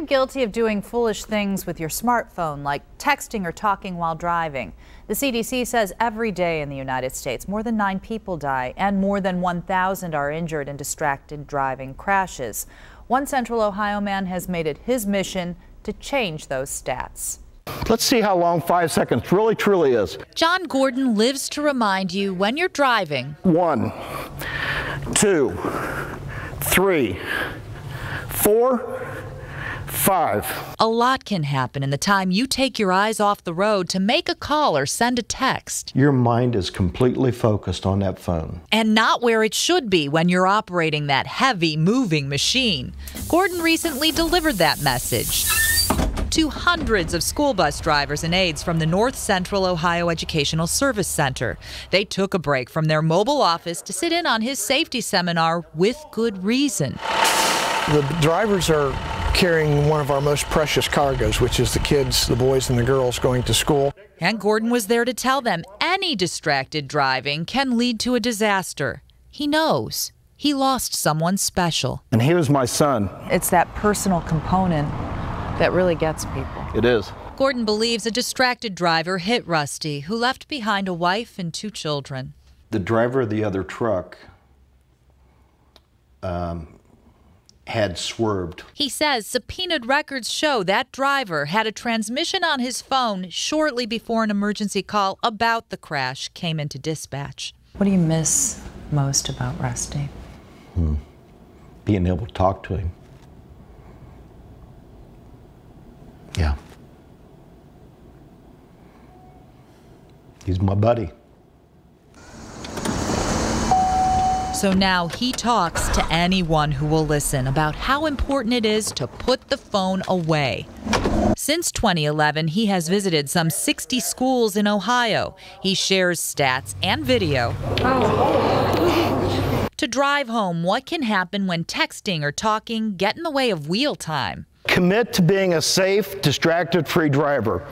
guilty of doing foolish things with your smartphone, like texting or talking while driving. The CDC says every day in the United States, more than 9 people die and more than 1,000 are injured in distracted driving crashes. One Central Ohio man has made it his mission to change those stats. Let's see how long 5 seconds really truly is. John Gordon lives to remind you when you're driving. 1, 2, 3, 4, 5. A lot can happen in the time you take your eyes off the road to make a call or send a text. Your mind is completely focused on that phone. And not where it should be when you're operating that heavy, moving machine. Gordon recently delivered that message to hundreds of school bus drivers and aides from the North Central Ohio Educational Service Center. They took a break from their mobile office to sit in on his safety seminar with good reason. The drivers are carrying one of our most precious cargoes, which is the kids, the boys and the girls going to school. And Gordon was there to tell them any distracted driving can lead to a disaster. He knows. He lost someone special. And here's my son. It's that personal component that really gets people. It is. Gordon believes a distracted driver hit Rusty, who left behind a wife and 2 children. The driver of the other truck had swerved. He says subpoenaed records show that driver had a transmission on his phone shortly before an emergency call about the crash came into dispatch. What do you miss most about Rusty? Being able to talk to him. Yeah. He's my buddy. So now he talks to anyone who will listen about how important it is to put the phone away. Since 2011, he has visited some 60 schools in Ohio. He shares stats and video to drive home what can happen when texting or talking get in the way of wheel time. Commit to being a safe, distracted-free driver.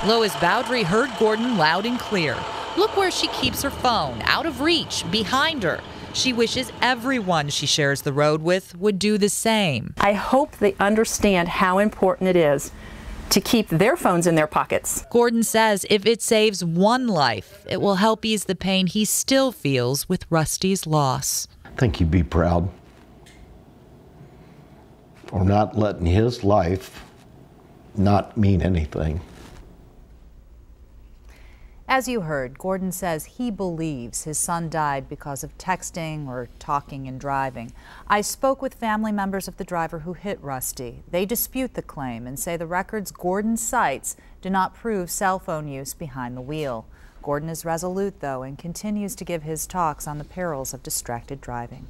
Lois Bowdry heard Gordon loud and clear. Look where she keeps her phone, out of reach, behind her. She wishes everyone she shares the road with would do the same. I hope they understand how important it is to keep their phones in their pockets. Gordon says if it saves one life, it will help ease the pain he still feels with Rusty's loss. I think he'd be proud for not letting his life not mean anything. As you heard, Gordon says he believes his son died because of texting or talking and driving. I spoke with family members of the driver who hit Rusty. They dispute the claim and say the records Gordon cites do not prove cell phone use behind the wheel. Gordon is resolute, though, and continues to give his talks on the perils of distracted driving.